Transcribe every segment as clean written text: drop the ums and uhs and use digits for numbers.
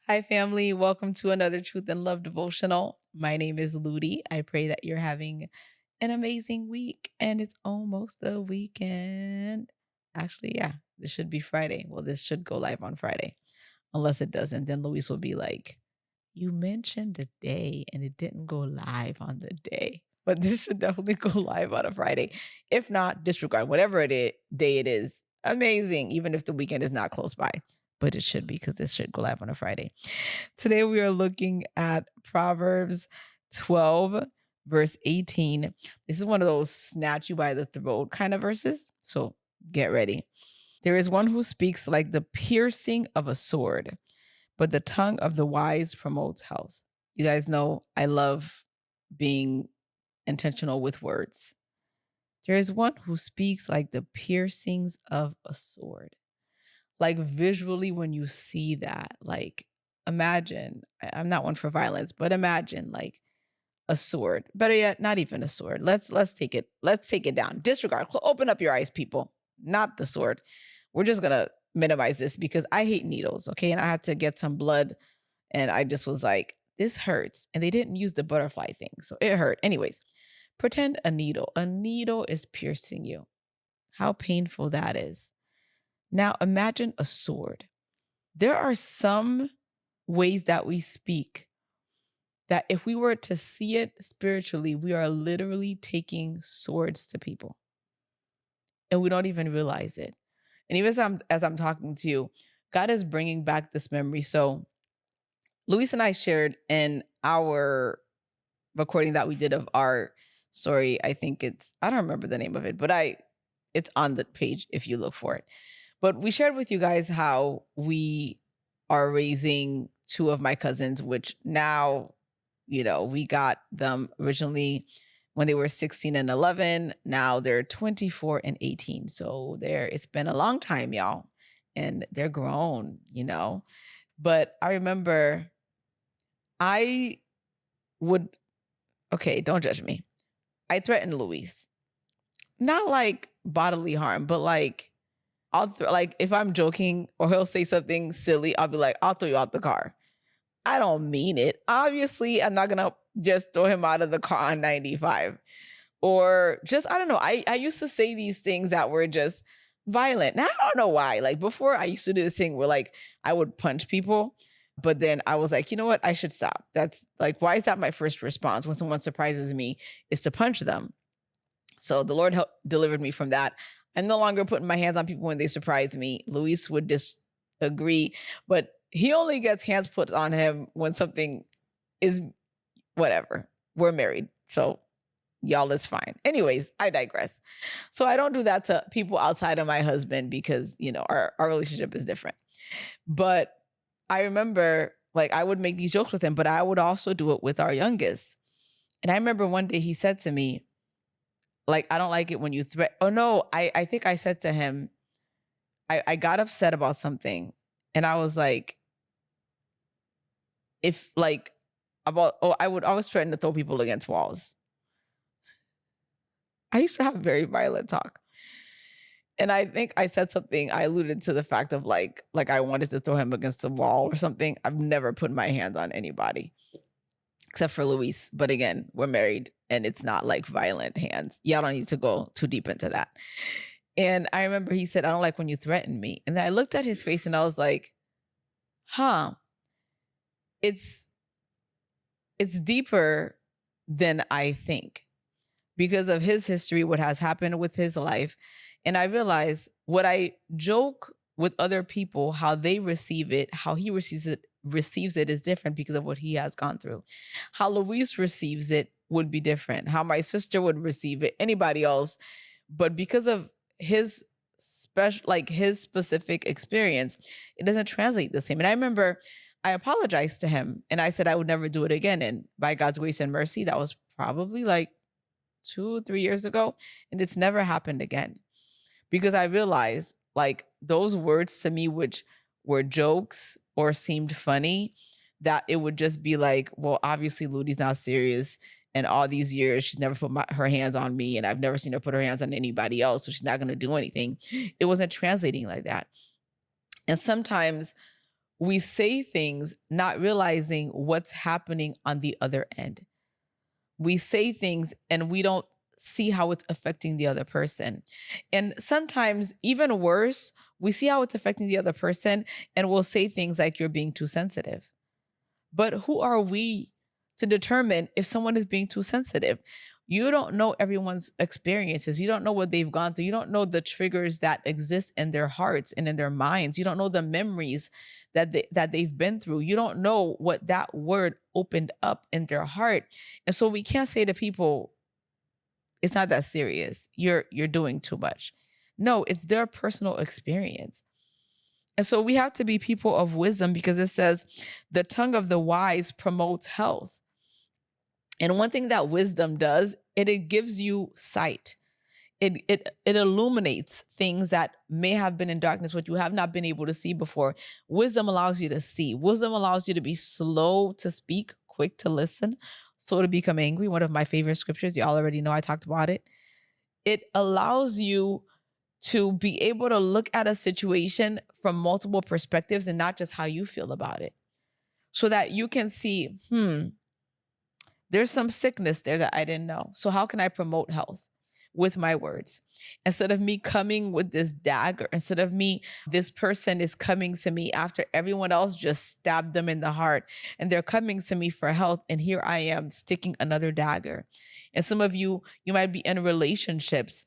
Hi, family. Welcome to another Truth and Love devotional. My name is Ludi. I pray that you're having an amazing week and it's almost the weekend. Actually, yeah, this should be Friday. Well, this should go live on Friday. Unless it doesn't, then Luis will be like, you mentioned the day and it didn't go live on the day. But this should definitely go live on a Friday. If not, disregard whatever day it is. Amazing, even if the weekend is not close by. But it should be because this should go live on a Friday. Today we are looking at Proverbs 12, verse 18. This is one of those snatch you by the throat kind of verses. So get ready. There is one who speaks like the piercing of a sword, but the tongue of the wise promotes health. You guys know I love being intentional with words. There is one who speaks like the piercings of a sword. Like visually, when you see that, like imagine, I'm not one for violence, but imagine like a sword. Better yet, not even a sword. Let's take it down. Disregard. Open up your eyes, people. Not the sword. We're just gonna minimize this because I hate needles. Okay. And I had to get some blood and I just was like, this hurts. And they didn't use the butterfly thing. So it hurt. Anyways, pretend a needle. A needle is piercing you. How painful that is. Now imagine a sword. There are some ways that we speak that if we were to see it spiritually, we are literally taking swords to people and we don't even realize it. And even as I'm talking to you, God is bringing back this memory. So Luis and I shared in our recording that we did of our story. I don't remember the name of it, but it's on the page if you look for it. But we shared with you guys how we are raising two of my cousins, which now, we got them originally when they were 16 and 11. Now they're 24 and 18. So it's been a long time, y'all. And they're grown. But I remember I would, okay, don't judge me. I threatened Luis. Not like bodily harm, but like like if I'm joking or he'll say something silly, I'll be like, I'll throw you out the car. I don't mean it. Obviously, I'm not gonna just throw him out of the car on 95. Or just, I don't know. I used to say these things that were just violent. Now I don't know why. Like before I used to do this thing where like I would punch people. But then I was like, you know what? I should stop. That's like, why is that my first response when someone surprises me is to punch them? So the Lord delivered me from that. I'm no longer putting my hands on people when they surprise me. Luis would disagree, but he only gets hands put on him when something is whatever. We're married. So y'all, it's fine. Anyways, I digress. So I don't do that to people outside of my husband because, our relationship is different. But I remember like I would make these jokes with him, but I would also do it with our youngest. And I remember one day he said to me, like, I don't like it when you threat. Oh no, I think I said to him, I got upset about something. And I was like, if like I would always threaten to throw people against walls. I used to have very violent talk. And I think I said something, I alluded to the fact of like I wanted to throw him against the wall or something. I've never put my hands on anybody except for Luis. But again, we're married and it's not like violent hands. Y'all don't need to go too deep into that. And I remember he said, I don't like when you threaten me. And then I looked at his face and I was like, huh, it's deeper than I think because of his history, what has happened with his life. And I realized what I joke with other people, how they receive it, how he receives it is different because of what he has gone through. How Luis receives it would be different. How my sister would receive it, anybody else. But because of his his specific experience, it doesn't translate the same. And I remember I apologized to him and I said I would never do it again. And by God's grace and mercy, that was probably like 2 or 3 years ago. And it's never happened again because I realized like those words to me, which were jokes or seemed funny, that it would just be like, well, obviously Ludi's not serious. And all these years, she's never put her hands on me and I've never seen her put her hands on anybody else. So she's not going to do anything. It wasn't translating like that. And sometimes we say things not realizing what's happening on the other end. We say things and we don't see how it's affecting the other person. And sometimes, even worse, we see how it's affecting the other person and we'll say things like, you're being too sensitive. But who are we to determine if someone is being too sensitive? You don't know everyone's experiences. You don't know what they've gone through. You don't know the triggers that exist in their hearts and in their minds. You don't know the memories that they've been through. You don't know what that word opened up in their heart. And so we can't say to people, it's not that serious. You're doing too much. No, it's their personal experience. And so we have to be people of wisdom, because it says the tongue of the wise promotes health. And one thing that wisdom does, it gives you sight. It illuminates things that may have been in darkness, what you have not been able to see before. Wisdom allows you to see. Wisdom allows you to be slow to speak, quick to listen, slow to become angry. One of my favorite scriptures. Y'all already know I talked about it. It allows you to be able to look at a situation from multiple perspectives and not just how you feel about it. So that you can see, there's some sickness there that I didn't know. So how can I promote health with my words? Instead of me coming with this dagger, instead of me, this person is coming to me after everyone else just stabbed them in the heart, and they're coming to me for health. And here I am sticking another dagger. And some of you might be in relationships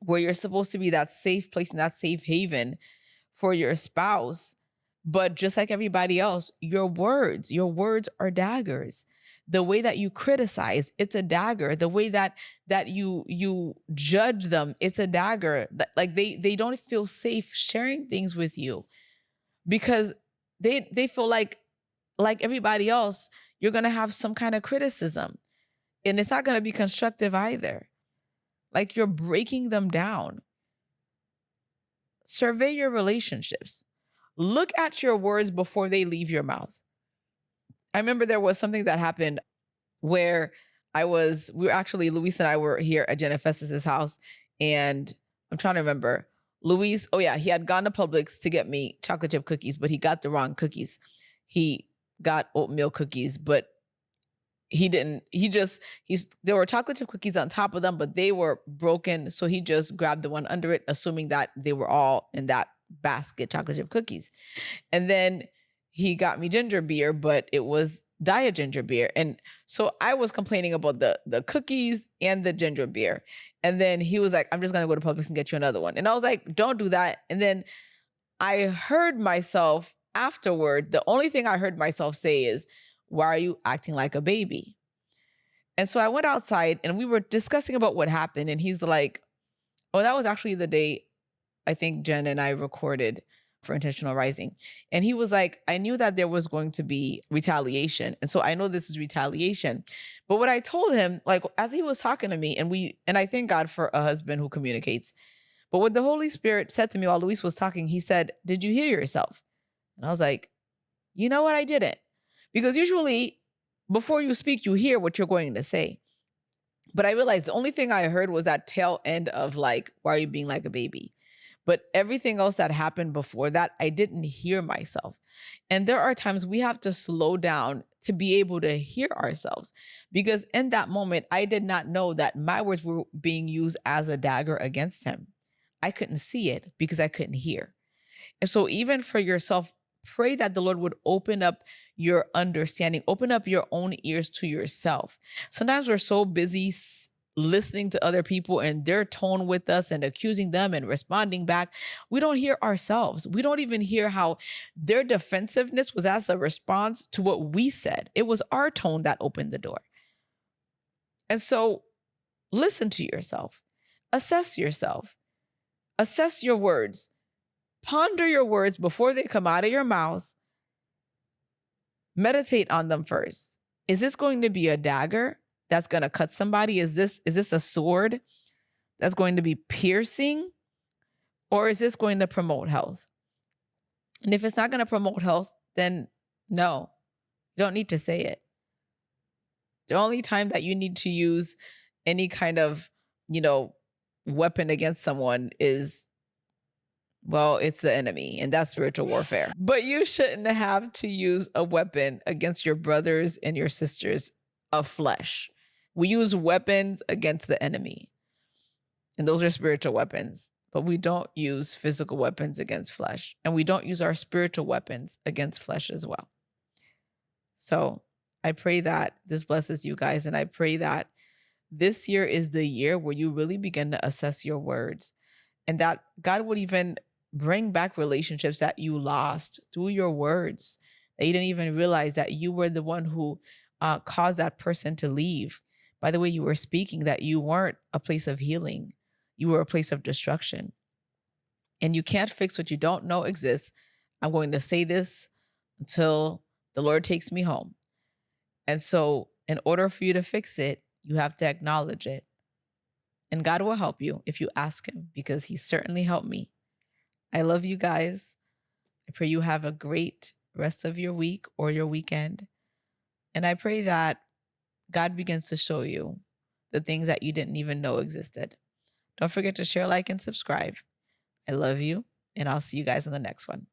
where you're supposed to be that safe place and that safe haven for your spouse. But just like everybody else, your words are daggers. The way that you criticize, it's a dagger. The way that you judge them, it's a dagger. Like they don't feel safe sharing things with you, because they feel like everybody else, you're gonna have some kind of criticism, and it's not gonna be constructive either. Like, you're breaking them down. Survey your relationships. Look at your words before they leave your mouth. I remember there was something that happened where Luis and I were here at Jenna Festus's house, and I'm trying to remember. Luis, oh yeah, he had gone to Publix to get me chocolate chip cookies, but he got the wrong cookies. He got oatmeal cookies, but there were chocolate chip cookies on top of them, but they were broken. So he just grabbed the one under it, assuming that they were all in that basket, chocolate chip cookies. And then he got me ginger beer, but it was diet ginger beer. And so I was complaining about the cookies and the ginger beer. And then he was like, I'm just going to go to Publix and get you another one. And I was like, don't do that. And then I heard myself afterward, the only thing I heard myself say is, why are you acting like a baby? And so I went outside and we were discussing about what happened. And he's like, oh, that was actually the day I think Jen and I recorded for Intentional Rising. And he was like, I knew that there was going to be retaliation. And so I know this is retaliation. But what I told him, like, as he was talking to me, and I thank God for a husband who communicates. But what the Holy Spirit said to me while Luis was talking, he said, did you hear yourself? And I was like, you know what? I didn't. Because usually before you speak, you hear what you're going to say. But I realized the only thing I heard was that tail end of like, why are you being like a baby? But everything else that happened before that, I didn't hear myself. And there are times we have to slow down to be able to hear ourselves. Because in that moment, I did not know that my words were being used as a dagger against him. I couldn't see it because I couldn't hear. And so even for yourself, pray that the Lord would open up your understanding, open up your own ears to yourself. Sometimes we're so busy listening to other people and their tone with us and accusing them and responding back. We don't hear ourselves. We don't even hear how their defensiveness was as a response to what we said. It was our tone that opened the door. And so listen to yourself, assess your words. Ponder your words before they come out of your mouth. Meditate on them first. Is this going to be a dagger that's going to cut somebody? Is this a sword that's going to be piercing? Or is this going to promote health? And if it's not going to promote health, then no, you don't need to say it. The only time that you need to use any kind of, weapon against someone is Well, it's the enemy, and that's spiritual warfare. But you shouldn't have to use a weapon against your brothers and your sisters of flesh. We use weapons against the enemy, and those are spiritual weapons. But we don't use physical weapons against flesh, and we don't use our spiritual weapons against flesh as well. So I pray that this blesses you guys, and I pray that this year is the year where you really begin to assess your words, and that God would even bring back relationships that you lost through your words, that you didn't even realize that you were the one who caused that person to leave. By the way you were speaking, that you weren't a place of healing, you were a place of destruction. And you can't fix what you don't know exists. I'm going to say this until the Lord takes me home. And so, in order for you to fix it, you have to acknowledge it. And God will help you if you ask Him, because He certainly helped me. I love you guys. I pray you have a great rest of your week or your weekend. And I pray that God begins to show you the things that you didn't even know existed. Don't forget to share, like, and subscribe. I love you, and I'll see you guys in the next one.